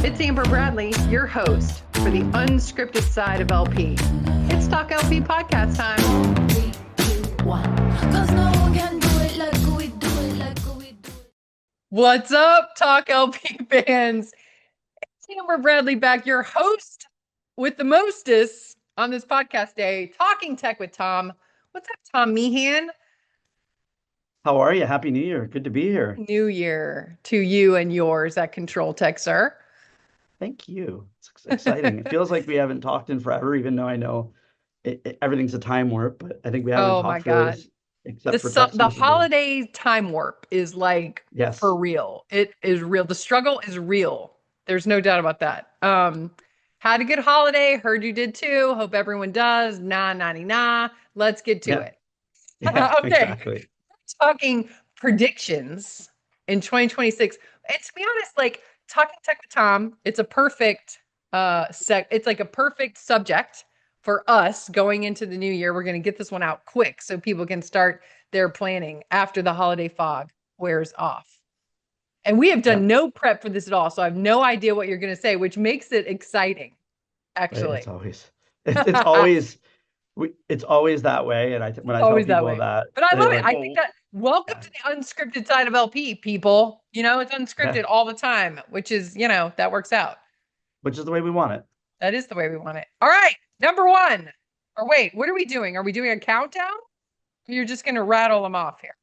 It's Amber Bradley, your host for the unscripted side of LP. It's TalkLP podcast time. 3, 2, 1. 'Cause no one can do it like we do it, like we do it. What's up, TalkLP fans? It's Amber Bradley back, your host with the mostest on this podcast day, Talking Tech with Tom. What's up, Tom Meehan? How are you? Happy New Year. Good to be here. New Year to you and yours at Controltek, sir. Thank you. It's exciting. It feels like we haven't talked in forever, even though I know everything's a time warp, but I think we haven't Oh talked my for God. except for text The messages. holiday time warp is like Yes. for real. It is real. The struggle is real. There's no doubt about that. Had a good holiday. Heard you did too. Hope everyone does. Nah. Let's get to Yeah. it. Yeah, Okay. exactly. Talking predictions in 2026. And to be honest, like Talking Tech with Tom, it's a perfect it's like a perfect subject for us going into the new year. We're going to get this one out quick so people can start their planning after the holiday fog wears off. And we have done no prep for this at all, so I have no idea what you're going to say, which makes it exciting, actually. It's always it's always that way. And when I tell Always that people way. that, But I they're love it. like, I think that welcome to the unscripted side of LP, people. You know, it's unscripted all the time, which is, that works out. which is the way we want it. That is the way we want it. All right, number one. Or wait, what are we doing? Are we doing a countdown? Or you're just gonna rattle them off here.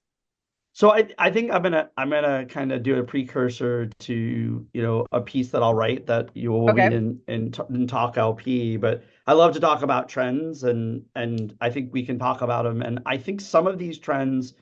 So I think I'm gonna kind of do a precursor to a piece that I'll write that you will read in Talk LP. But I love to talk about trends, and I think we can talk about them. And I think some of these trends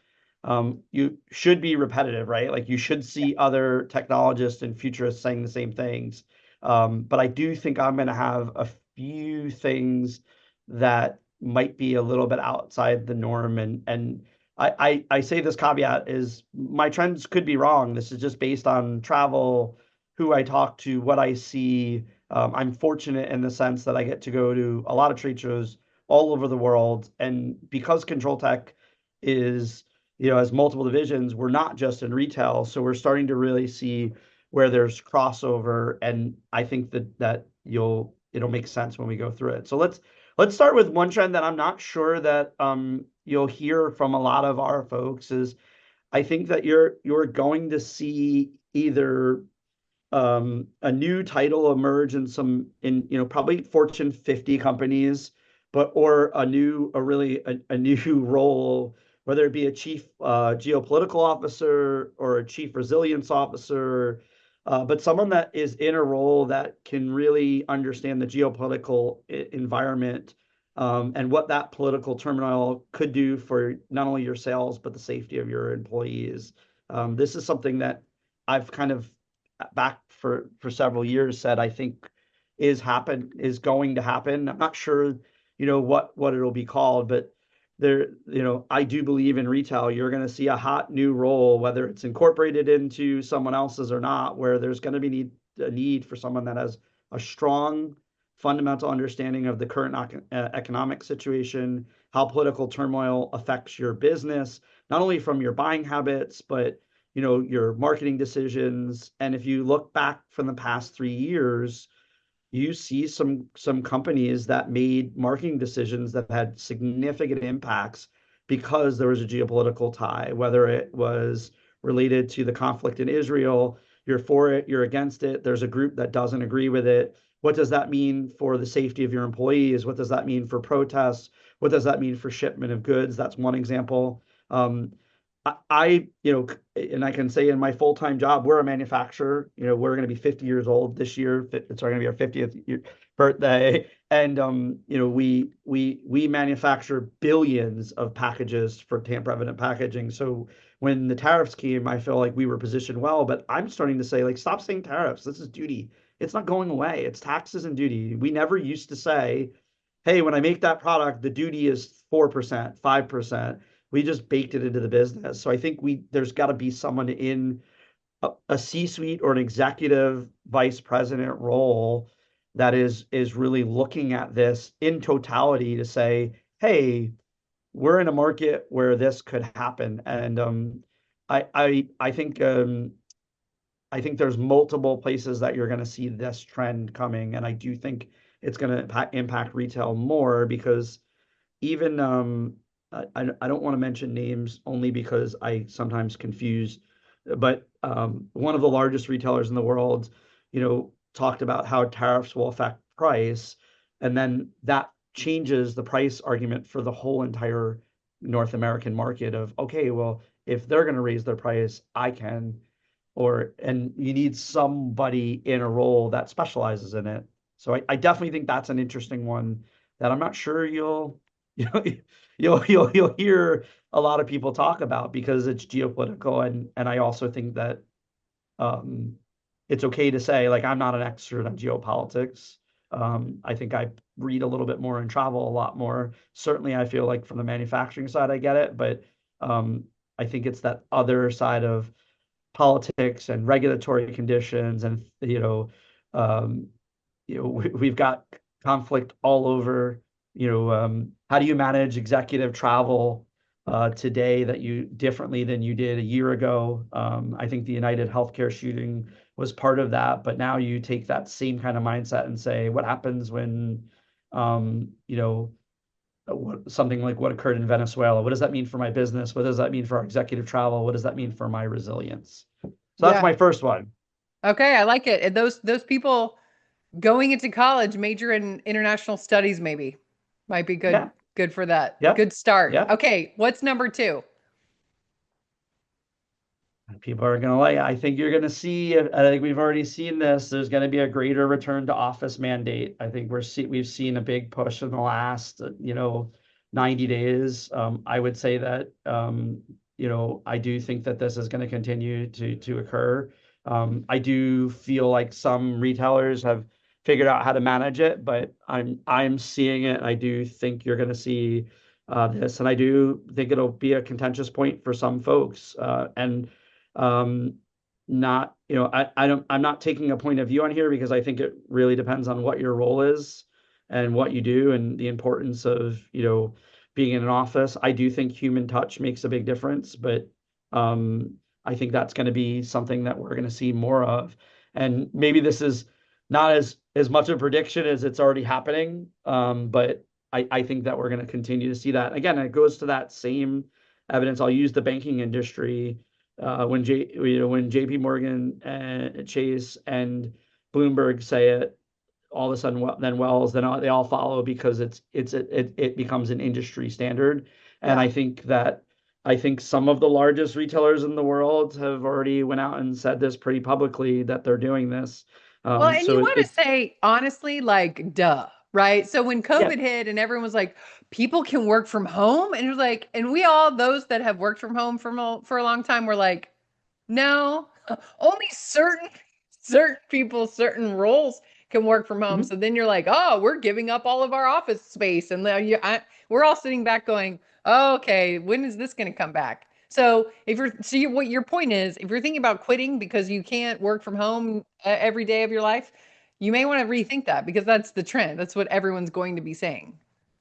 you should be repetitive, right? Like you should see other technologists and futurists saying the same things. But I do think I'm gonna have a few things that might be a little bit outside the norm, and I say this caveat is my trends could be wrong. This is just based on travel, who I talk to, what I see. I'm fortunate in the sense that I get to go to a lot of trade shows all over the world. And because Controltek is, has multiple divisions, we're not just in retail. So we're starting to really see where there's crossover. And I think that it'll make sense when we go through it. So let's start with one trend that I'm not sure that you'll hear from a lot of our folks is I think that you're going to see either a new title emerge in probably Fortune 50 companies, or a new role, whether it be a chief geopolitical officer or a chief resilience officer, but someone that is in a role that can really understand the geopolitical environment and what that political turmoil could do for not only your sales, but the safety of your employees. This is something that I've kind of back for several years said I think is going to happen. I'm not sure, what it'll be called, but there, I do believe in retail, you're going to see a hot new role, whether it's incorporated into someone else's or not, where there's going to be a need for someone that has a strong fundamental understanding of the current economic situation, how political turmoil affects your business, not only from your buying habits, but your marketing decisions. And if you look back from the past 3 years, you see some companies that made marketing decisions that had significant impacts because there was a geopolitical tie, whether it was related to the conflict in Israel, you're for it, you're against it, there's a group that doesn't agree with it. What does that mean for the safety of your employees? What does that mean for protests? What does that mean for shipment of goods? That's one example. And I can say in my full-time job, we're a manufacturer. We're going to be 50 years old this year. It's going to be our 50th birthday, and we manufacture billions of packages for tamper-evident packaging. So when the tariffs came, I feel like we were positioned well. But I'm starting to say, like, stop saying tariffs. This is duty. It's not going away. It's taxes and duty. We never used to say, hey, when I make that product, the duty is 4%, 5%. We just baked it into the business. So I think there's got to be someone in a C-suite or an executive vice president role that is really looking at this in totality to say, hey, we're in a market where this could happen. And I think I think there's multiple places that you're going to see this trend coming, and I do think it's going to impact retail more because even I don't want to mention names only because I sometimes confuse, but one of the largest retailers in the world, talked about how tariffs will affect price, and then that changes the price argument for the whole entire North American market of, okay, well, if they're going to raise their price, I can, and you need somebody in a role that specializes in it. So I definitely think that's an interesting one that I'm not sure you know, you'll hear a lot of people talk about because it's geopolitical, and I also think that um, it's okay to say, like, I'm not an expert on geopolitics. I think I read a little bit more and travel a lot more. Certainly, I feel like from the manufacturing side, I get it, but I think it's that other side of politics and regulatory conditions, and um, we've got conflict all over. How do you manage executive travel today that you differently than you did a year ago? I think the United Healthcare shooting was part of that, but now you take that same kind of mindset and say, what happens when, something like what occurred in Venezuela? What does that mean for my business? What does that mean for our executive travel? What does that mean for my resilience? So that's Yeah. my first one. Okay, I like it. And those people going into college, major in international studies, maybe might be good. Yeah. Good for that. Yep. Good start. Yep. Okay, what's number two? People are going to like, I think you're going to see, I think we've already seen this. There's going to be a greater return to office mandate. I think we've seen a big push in the last, 90 days. I would say that, I do think that this is going to continue to occur. I do feel like some retailers have figured out how to manage it, but I'm seeing it. I do think you're going to see this, and I do think it'll be a contentious point for some folks. And not, I'm not taking a point of view on here because I think it really depends on what your role is and what you do and the importance of, being in an office. I do think human touch makes a big difference, but I think that's going to be something that we're going to see more of. And maybe this is not as much a prediction as it's already happening, but I think that we're going to continue to see that. Again, it goes to that same evidence. I'll use the banking industry. When JP Morgan and Chase and Bloomberg say it, all of a sudden then Wells, then they all follow because it becomes an industry standard. And Yeah. I think some of the largest retailers in the world have already went out and said this pretty publicly that they're doing this. Well, and you So want to say honestly, like, duh, right? So when yeah. COVID hit and everyone was like, people can work from home, and it was like, and we all those that have worked from home for a long time were like, no, only certain people, certain roles can work from home. Mhm. So then you're like, oh, we're giving up all of our office space, and we're all sitting back going, oh, okay, when is this going to come back? So what your point is, if you're thinking about quitting because you can't work from home every day of your life, you may want to rethink that because that's the trend. That's what everyone's going to be saying.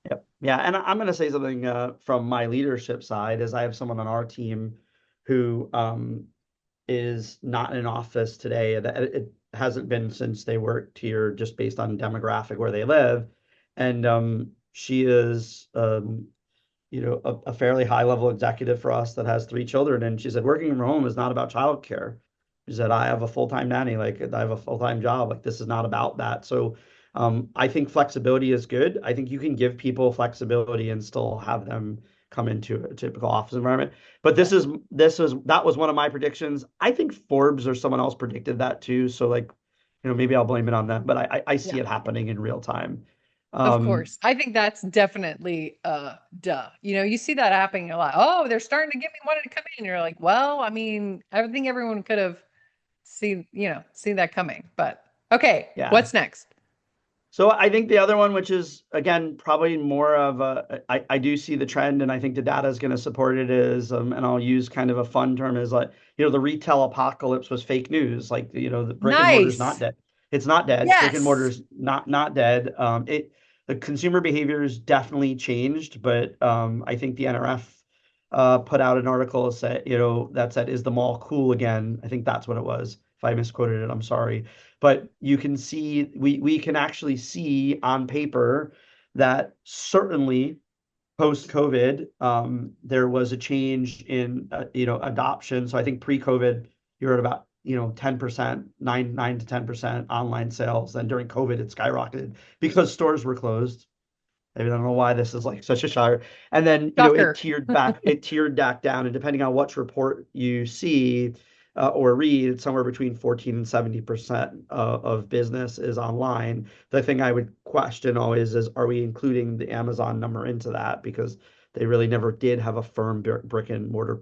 Yep. Yeah, and I'm going to say something from my leadership side, is I have someone on our team who is not in an office today. It hasn't been since they worked here, just based on demographic where they live. And she is, a fairly high level executive for us that has 3 children. And she said, working from home is not about childcare. She said, I have a full-time nanny, like I have a full-time job. Like this is not about that. So I think flexibility is good. I think you can give people flexibility and still have them come into a typical office environment. But Yeah. that was one of my predictions. I think Forbes or someone else predicted that too. So like, maybe I'll blame it on them, but I see Yeah. it happening in real time. Of Um, course. I think that's definitely duh. You see that happening a lot. Oh, they're starting to give me wanted to come in. You're like, well, I mean, I think everyone could have seen that coming. But okay, yeah. what's next? So I think the other one, which is again probably more of I do see the trend, and I think the data is going to support it. Is and I'll use kind of a fun term, is like the retail apocalypse was fake news. Like the brick and mortar's not Nice. dead. It's not dead. Brick and Yes. mortar's not dead. The consumer behaviors definitely changed, but I think the NRF put out an article that said, is the mall cool again? I think that's what it was. If I misquoted it, I'm sorry. But you can see, we can actually see on paper that certainly post-COVID, there was a change in adoption. So I think pre-COVID, you're at about 10%, 9 to 10% online sales. Then during COVID, it skyrocketed because stores were closed. I mean, I don't know why this is like such a shocker. And then, Shocker. it tiered back down. And depending on which report you see or read, it's somewhere between 14 and 70% of business is online. The thing I would question always is, are we including the Amazon number into that? Because they really never did have a firm brick and mortar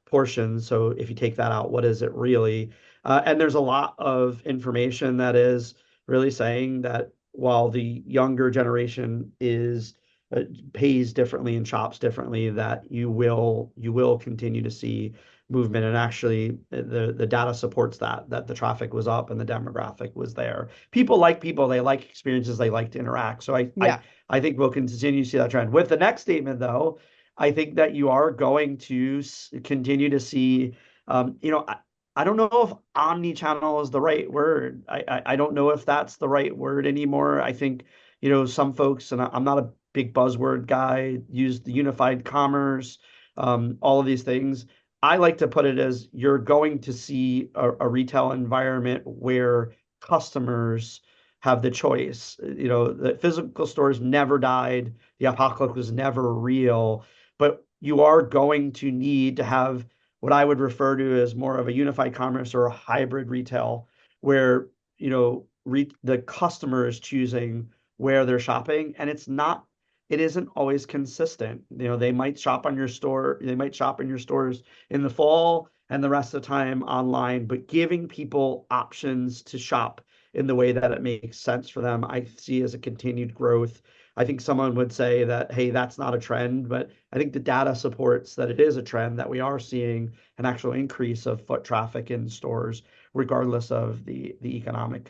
portion. So if you take that out, what is it really? And there's a lot of information that is really saying that while the younger generation pays differently and shops differently, that you will continue to see movement. And actually, the data supports that the traffic was up and the demographic was there. People like people, they like experiences, they like to interact. So Yeah. I think we'll continue to see that trend. With the next statement, though, I think that you are going to continue to see, I don't know if omni-channel is the right word. I don't know if that's the right word anymore. I think, some folks, and I'm not a big buzzword guy, use the unified commerce, all of these things. I like to put it as you're going to see a retail environment where customers have the choice. The physical stores never died. The apocalypse was never real, but you are going to need to have what I would refer to as more of a unified commerce or a hybrid retail where, the customer is choosing where they're shopping, and it isn't always consistent. They might shop in your stores in the fall and the rest of the time online, but giving people options to shop in the way that it makes sense for them, I see as a continued growth. I think someone would say that, hey, that's not a trend, but I think the data supports that it is a trend, that we are seeing an actual increase of foot traffic in stores, regardless of the economic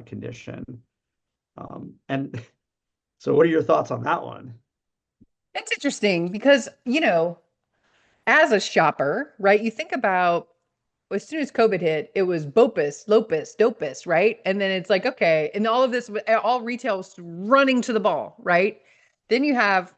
condition. And so what are your thoughts on that one? It's interesting because, as a shopper, right, you think about as soon as COVID hit, it was BOPUS, LOPUS, DOPUS, right? And then it's like, okay, and all of this, all retail was running to the ball, right? Then you have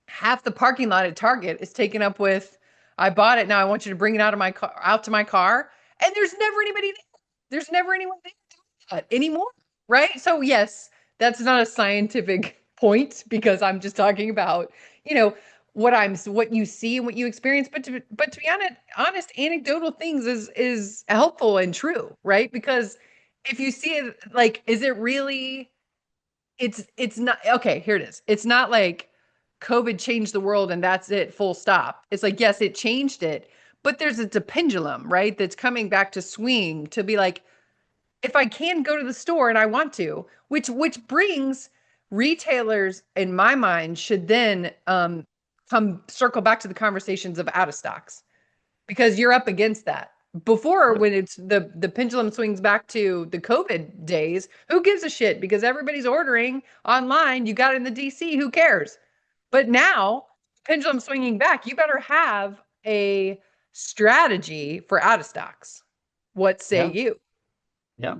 half the parking lot at Target is taken up with, I bought it, now I want you to bring it out of my car, out to my car, and there's never anybody there. There's never anyone there doing that anymore, right? So yes, that's not a scientific point because I'm just talking about, what you see and what you experience, but to be honest, anecdotal things is helpful and true, right? Because if you see it, like, is it really, it's not okay, here it is. It's not like COVID changed the world and that's it, full stop. It's like, yes, it changed it, but there's a pendulum, right? That's coming back to swing to be like, if I can go to the store and I want to, which brings retailers in my mind should then come circle back to the conversations of out of stocks because you're up against that. Before, when it's the pendulum swings back to the COVID days, who gives a shit? Because everybody's ordering online. You got it in the DC, who cares? But now, pendulum swinging back, you better have a strategy for out of stocks. What say Yeah. you? Yeah.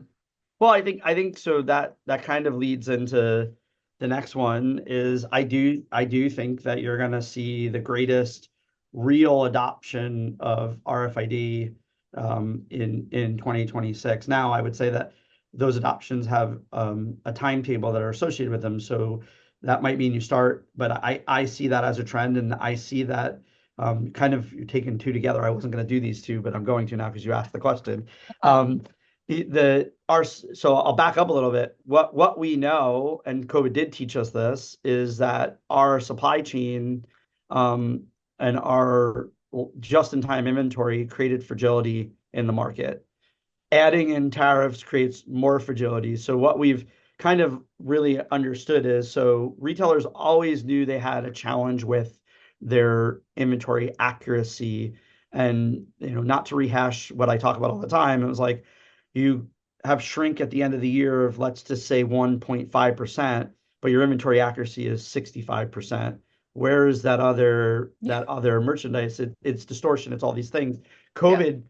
Well, I think so that kind of leads into the next one is I do think that you're going to see the greatest real adoption of RFID in 2026. Now, I would say that those adoptions have a timetable that are associated with them. So that might mean you start, but I see that as a trend, and I see that kind of you're taking two together. I wasn't going to do these two, but I'm going to now because you asked the question. Um, so I'll back up a little bit. What we know, and COVID did teach us this, is that our supply chain and our just-in-time inventory created fragility in the market. Adding in tariffs creates more fragility. So what we've kind of really understood is, so retailers always knew they had a challenge with their inventory accuracy. And not to rehash what I talk about all the time, it was like you have shrink at the end of the year of, let's just say, 1.5%, but your inventory accuracy is 65%. Where is that other merchandise? It's distortion. It's all these things. Yeah. COVID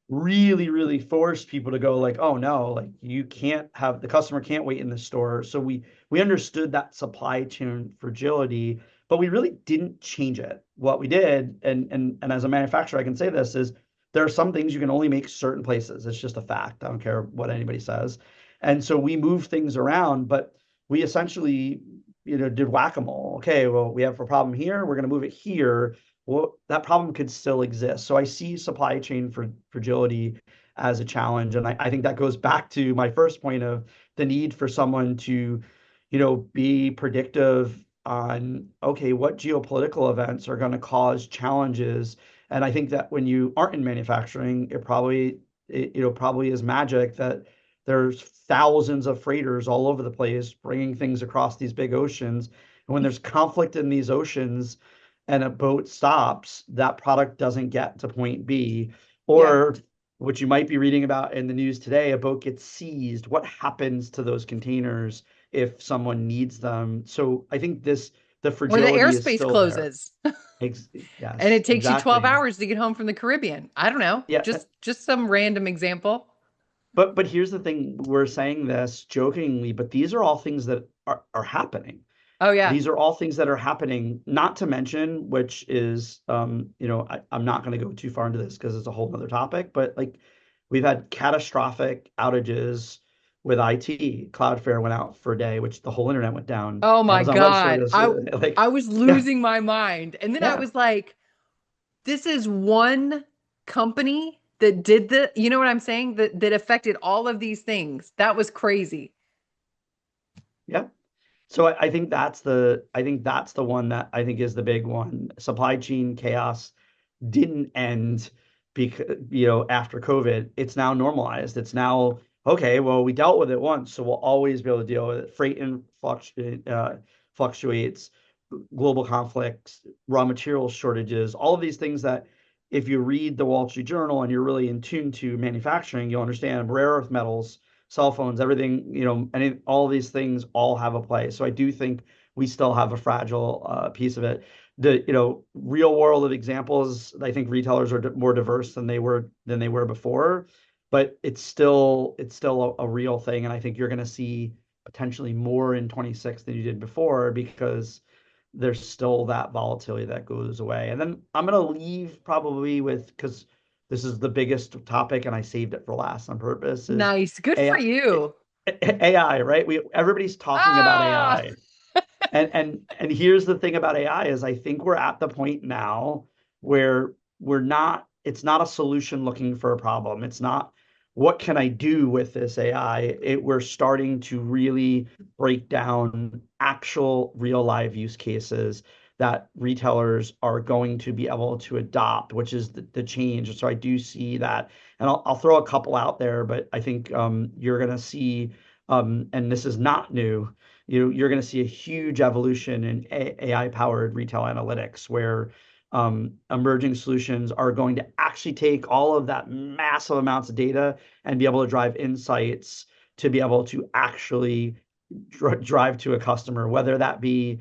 really, really forced people to go like, oh no, like you can't have the customer can't wait in the store. So we understood that supply chain fragility, but we really didn't change it. What we did, and as a manufacturer, I can say this is there are some things you can only make certain places. It's just a fact. I don't care what anybody says. And so we move things around, but we essentially, did whack-a-mole. Okay, well, we have a problem here, we're going to move it here. Well, that problem could still exist. So I see supply chain fragility as a challenge. And I think that goes back to my first point of the need for someone to, be predictive on, okay, what geopolitical events are going to cause challenges. And I think that when you aren't in manufacturing, probably is magic that there's thousands of freighters all over the place bringing things across these big oceans. And when there's conflict in these oceans, and a boat stops, that product doesn't get to point B. Yeah. Or what you might be reading about in the news today, a boat gets seized. What happens to those containers if someone needs them? So I think the Or the fragility is airspace still there. closes Ex and yes, it takes you 12 exactly. hours to get home from the Caribbean. I don't know. Yeah, Just some random example. but here's the thing, we're saying this jokingly, but these are all things that are happening. Oh yeah. These are all things that are happening, not to mention, which is, I'm not going to go too far into this because it's a whole other topic, but like we've had catastrophic outages with IT. Cloudflare went out for a day, which the whole internet went down. Oh my Amazon Web God. Service, like, I was yeah, losing my mind. And then I yeah, was like, this is one company that did you know what I'm saying? That affected all of these things. That was crazy. yeah. So I think that's the one that I think is the big one. Supply chain chaos didn't end because, after COVID. It's now normalized. It's now okay. Well, we dealt with it once, so we'll always be able to deal with it. Freight and fluctuates, global conflicts, raw material shortages, all of these things that if you read the Wall Street Journal and you're really in tune to manufacturing, you'll understand rare earth metals, cell phones, everything, and all these things all have a place. So I do think we still have a fragile piece of it. The real world of examples, I think retailers are more diverse than they were before, but it's still a real thing, and I think you're going to see potentially more in 26 than you did before because there's still that volatility that goes away. And then I'm going to leave probably with, because this is the biggest topic and I saved it for last on purpose, is Nice. Good for AI, you. AI, right? Everybody's talking about Ah, AI. And here's the thing about AI is I think we're at the point now where it's not a solution looking for a problem. It's not what can I do with this AI? We're starting to really break down actual real live use cases that retailers are going to be able to adopt, which is the change. So I do see that, and I'll throw a couple out there, but I think you're going to see, and this is not new, you're going to see a huge evolution in AI-powered retail analytics, where emerging solutions are going to actually take all of that massive amounts of data and be able to drive insights to be able to actually drive to a customer, whether that be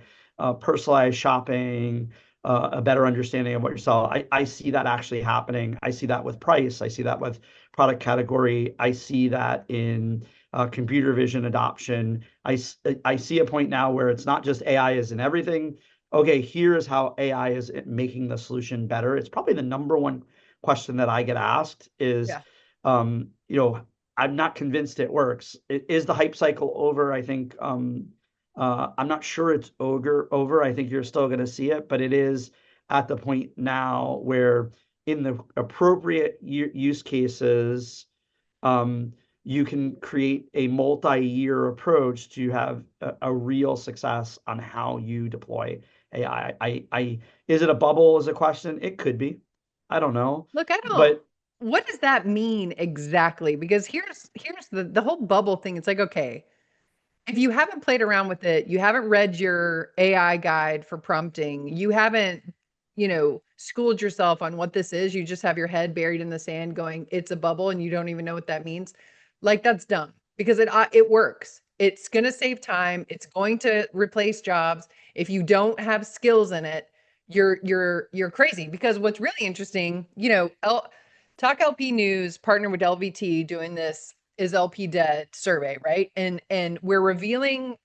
personalized shopping, a better understanding of what you're selling. I see that actually happening. I see that with price. I see that with product category. I see that in computer vision adoption. I see a point now where it's not just AI is in everything. Okay, here's how AI is making the solution better. It's probably the number one question that I get asked is, yeah. um, you know, I'm not convinced it works. Is the hype cycle over? I think I'm not sure it's over. I think you're still going to see it, but it is at the point now where in the appropriate use cases, um, you can create a multi-year approach to have a real success on how you deploy AI. Is it a bubble is a question? It could be. I don't know. Look, I don't But what does that mean exactly? Because here's the whole bubble thing. It's like, okay, if you haven't played around with it, you haven't read your AI guide for prompting, you haven't, schooled yourself on what this is, you just have your head buried in the sand going, it's a bubble, and you don't even know what that means. Like, that's dumb because it works. It's going to save time. It's going to replace jobs. If you don't have skills in it, you're crazy. Because what's really interesting, TalkLP News partnered with LVT doing this Is LP Dead survey, right? And we're revealing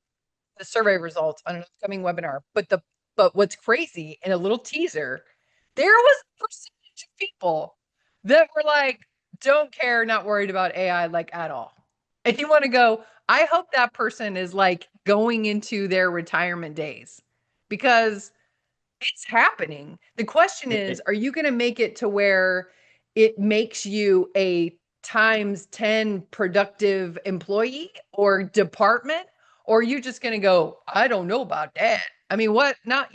the survey results on an upcoming webinar. But what's crazy, in a little teaser, there was a percentage of people that were like, don't care, not worried about AI like at all. If you want to go, I hope that person is like going into their retirement days because it's happening. The question is, are you going to make it to where it makes you a times 10 productive employee or department? Or are you just going to go, I don't know about that. I mean, what? Not,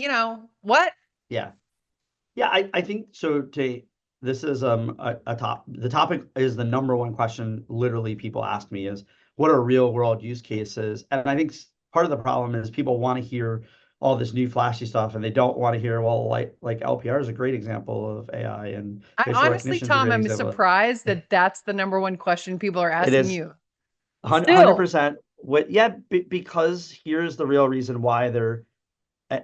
what? Yeah. Yeah, I think so. This is the topic is the number one question literally people ask me is what are real world use cases? And I think part of the problem is people want to hear all this new flashy stuff and they don't want to hear, well, like LPR is a great example of AI and facial Honestly, recognition is a Tom, great I'm example. surprised that that's the number one question people are It asking is you. 100%. Because here's the real reason why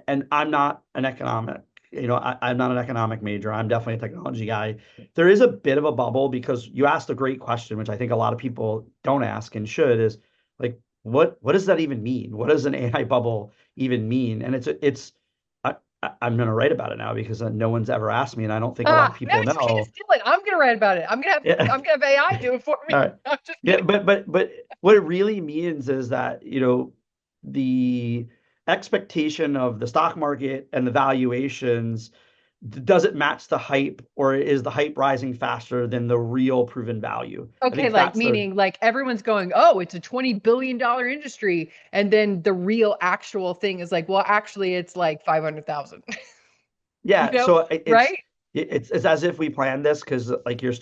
and I'm not an economic, I'm not an economic major. I'm definitely a technology guy. There is a bit of a bubble because you asked a great question, which I think a lot of people don't ask and should, is like, what does that even mean? What does an AI bubble even mean? And I'm going to write about it now because no one's ever asked me, and I don't think a lot of people Maybe you can't know. steal it. I'm gonna write about it. Yeah. I'm gonna have AI do it for me. All right. I'm just Yeah, kidding. but what it really means is that, the expectation of the stock market and the valuations does it match the hype, or is the hype rising faster than the real proven value? I Okay, think like that's the meaning like everyone's going, oh, it's a $20 billion industry. And then the real actual thing is like, well, actually it's like 500,000. yeah. So Right? it's as if we planned this because like you're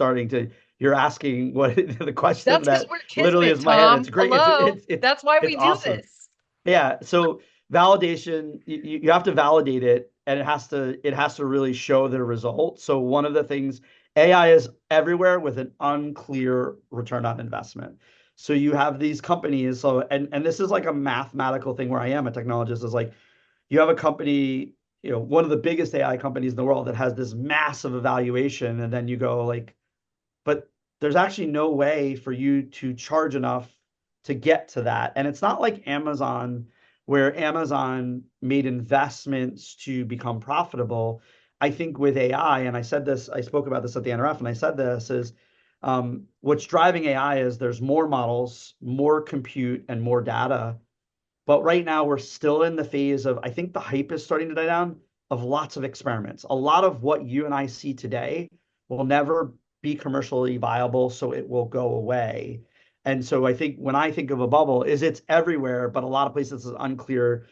asking what the question That's because that we're literally kismet, is in my head. Tom. It's great. Hello. That's why It's we do awesome. this. Yeah. So validation, you have to validate it, and it has to really show the result. So one of the things, AI is everywhere with an unclear return on investment. So you have these companies. So and this is like a mathematical thing where I am a technologist, is like you have a company, one of the biggest AI companies in the world that has this massive evaluation, and then you go like, but there's actually no way for you to charge enough to get to that. And it's not like Amazon, where Amazon made investments to become profitable. I think with AI, and I spoke about this at the NRF, and I said this is what's driving AI is there's more models, more compute, and more data. But right now, we're still in the phase of, I think the hype is starting to die down, of lots of experiments. A lot of what you and I see today will never be commercially viable, so it will go away. And so I think when I think of a bubble, it's everywhere, but a lot of places is unclear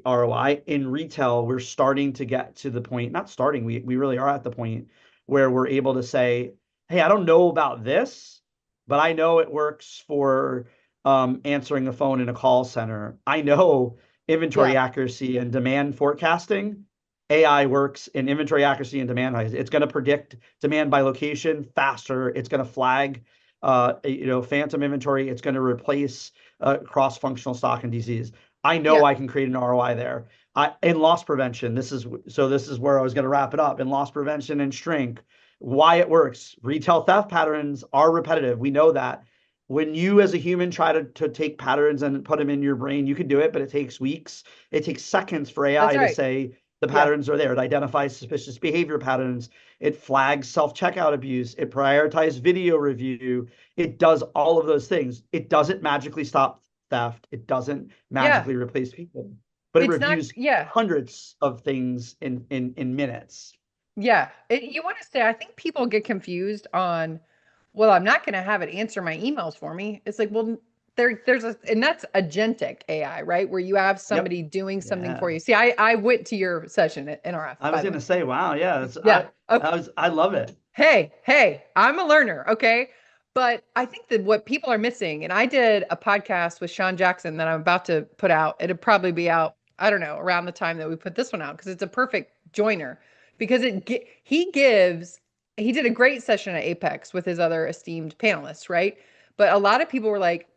ROI. In retail, we're starting to get to the point, not starting, we really are at the point where we're able to say, hey, I don't know about this, but I know it works for answering the phone in a call center. I know inventory Yeah. accuracy and demand forecasting. AI works in inventory accuracy and demand. It's going to predict demand by location faster. It's going to flag, phantom inventory. It's going to replace cross-functional stock and DCs. I know Yeah. I can create an ROI there. In loss prevention, this is where I was going to wrap it up. In loss prevention and shrink, why it works. Retail theft patterns are repetitive. We know that when you as a human try to take patterns and put them in your brain, you can do it, but it takes weeks. It takes seconds for That's AI to right. say the Yeah. patterns are there. It identifies suspicious behavior patterns. It flags self-checkout abuse. It prioritizes video review. It does all of those things. It doesn't magically stop theft. It doesn't Yeah. magically replace people, but it It's not, reviews yeah. hundreds of things in minutes. Yeah. You want to say, I think people get confused on, well, I'm not going to have it answer my emails for me. It's like, well, and that's agentic AI, right? Where you have Yep. somebody doing something for Yeah. you. See, I went to your session at NRF, I by was the way. gonna say, wow, yeah, Yeah. Okay. I love it. Hey, I'm a learner, okay? But I think that what people are missing, and I did a podcast with Sean Jackson that I'm about to put out. It'll probably be out, I don't know, around the time that we put this one out because it's a perfect joiner. Because he did a great session at Apex with his other esteemed panelists, right? But a lot of people were like,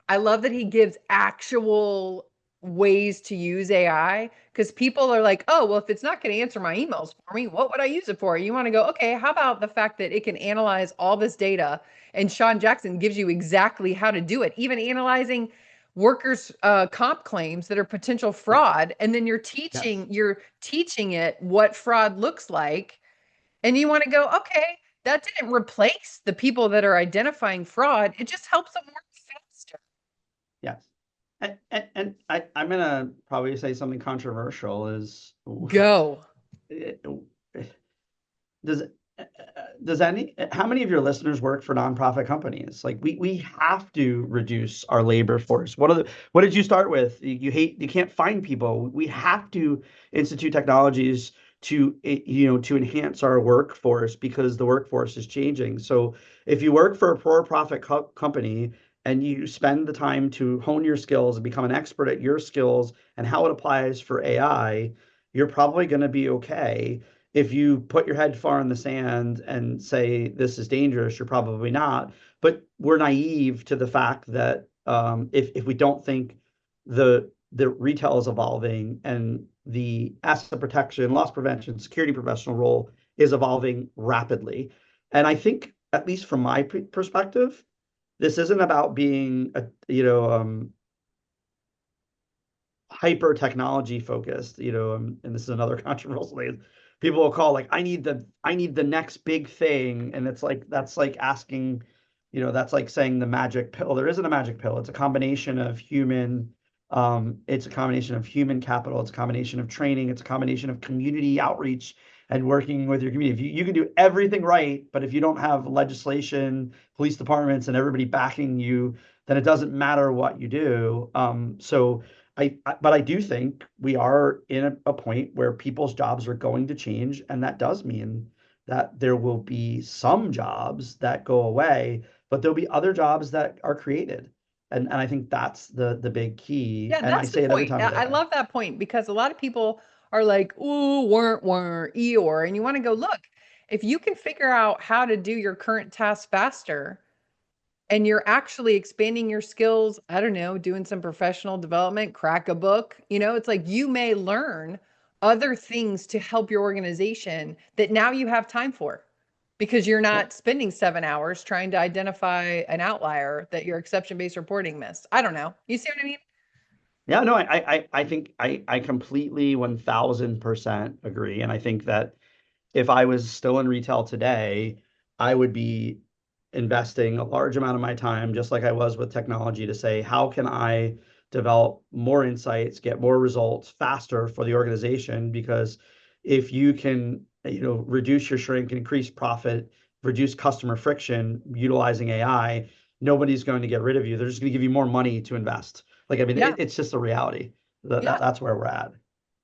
I love that he gives actual ways to use AI, because people are like, oh, well, if it's not going to answer my emails for me, what would I use it for? You want to go, okay, how about the fact that it can analyze all this data, and Sean Jackson gives you exactly how to do it, even analyzing workers' comp claims that are potential Yeah. fraud, and then you're Yes. teaching it what fraud looks like, and you want to go, okay, that didn't replace the people that are identifying fraud. It just helps them work faster. Yes. I'm gonna probably say something controversial is Go. does does any how many of your listeners work for nonprofit companies? Like we have to reduce our labor force. What did you start with? You can't find people. We have to institute technologies to enhance our workforce because the workforce is changing. So if you work for a for-profit company and you spend the time to hone your skills and become an expert at your skills and how it applies for AI, you're probably going to be okay. If you put your head far in the sand and say this is dangerous, you're probably not. But we're naive to the fact that if we don't think the retail is evolving and the asset protection, loss prevention, security professional role is evolving rapidly. And I think, at least from my perspective, this isn't about being hyper technology focused, and this is another controversial thing. People will call like, I need the next big thing. And it's like, that's like asking, that's like saying the magic pill. There isn't a magic pill. It's a combination of it's a combination of human capital. It's a combination of training. It's a combination of community outreach and working with your community. If you can do everything right, but if you don't have legislation, police departments, and everybody backing you, then it doesn't matter what you do. But I do think we are in a point where people's jobs are going to change, and that does mean that there will be some jobs that go away, but there'll be other jobs that are created. And I think that's the big key. Yeah, And I that's the say it every point. time with I AI. love that point, because a lot of people are like, ooh, weren't, Eeyore. And you want to go, look, if you can figure out how to do your current task faster, and you're actually expanding your skills, I don't know, doing some professional development, crack a book, it's like you may learn other things to help your organization that now you have time for, because you're Yeah. not spending 7 hours trying to identify an outlier that your exception-based reporting missed. I don't know. You see what I mean? Yeah, no, I think I completely 1000% agree. And I think that if I was still in retail today, I would be investing a large amount of my time, just like I was with technology, to say, how can I develop more insights, get more results faster for the organization? Because if you can, reduce your shrink, increase profit, reduce customer friction utilizing AI, nobody's going to get rid of you. They're just going to give you more money to invest. Like, I mean, Yeah. it's just a reality. Yeah. That's where we're at.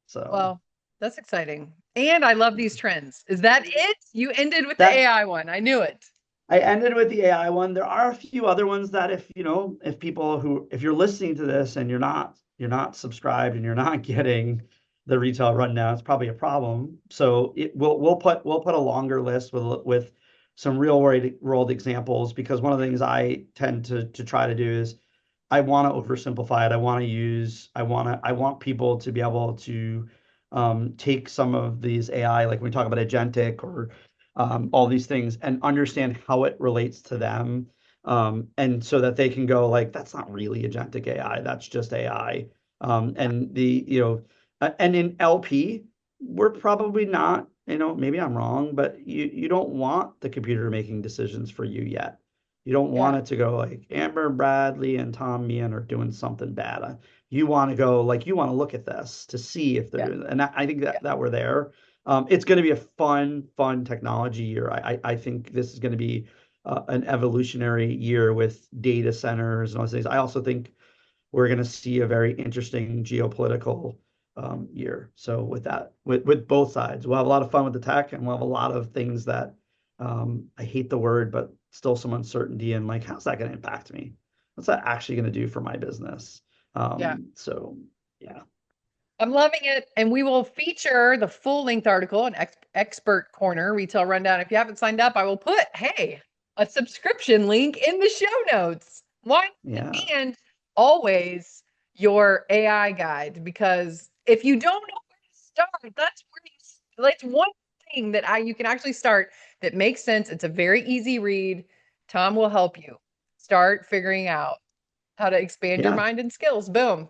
So Well, that's exciting. And I love these trends. Is that it? You ended with the that AI one. I knew it. I ended with the AI one. There are a few other ones that if you're listening to this and you're not subscribed and you're not getting the retail rundown, it's probably a problem. So we'll put a longer list with some real world examples, because one of the things I tend to try to do is I want to oversimplify it. I want people to be able to take some of these AI, like when we talk about agentic or all these things, and understand how it relates to them. And so that they can go like, that's not really agentic AI, that's just AI. And in LP, we're probably not, maybe I'm wrong, but you don't want the computer making decisions for you yet. You don't want Yeah. it to go like Amber Bradley and Tom Meehan are doing something bad. You want to go like, you want to look at this to see if they're Yeah. doing it. And I think Yeah. that we're there. It's going to be a fun technology year. I think this is going to be an evolutionary year with data centers and all those things. I also think we're going to see a very interesting geopolitical year. So with that, with both sides, we'll have a lot of fun with the tech, and we'll have a lot of things that I hate the word, but still some uncertainty, and like, how's that going to impact me? What's that actually going to do for my business? Yeah. So yeah, I'm loving it. And we will feature the full length article in Expert Corner Retail Rundown. If you haven't signed up, I will put, hey, a subscription link in the show notes. Why? yeah, And always your AI guide, because if you don't know where to start, that's one thing that you can actually start that makes sense. It's a very easy read. Tom will help you start figuring out how to expand your Yeah. mind and skills. Boom.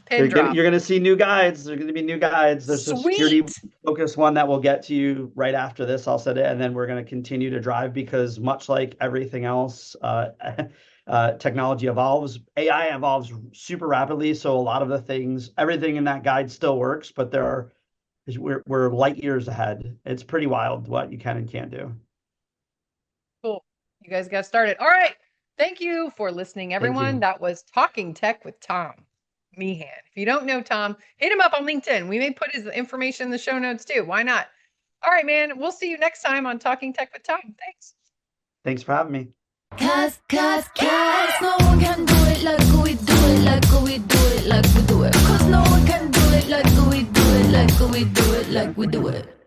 Pin drop. You're gonna see new guides. There's gonna be new guides. There's a security Sweet. focused one that will get to you right after this. I'll set it, and then we're gonna continue to drive because much like everything else, technology evolves. AI evolves super rapidly. So a lot of the things, everything in that guide still works, but we're light years ahead. It's pretty wild what you can and can't do. Cool. You guys got started. All right. Thank you for listening, everyone. you. That was Talking Tech with Tom Meehan. If you don't know Tom, hit him up on LinkedIn. We may put his information in the show notes too. Why not? All right, man. We'll see you next time on Talking Tech with Tom. Thanks. Thanks for having me. Cause no one can do it like we do it, like we do it, like we do it. Cause no one can do it like we do it, like we do it, like we do it.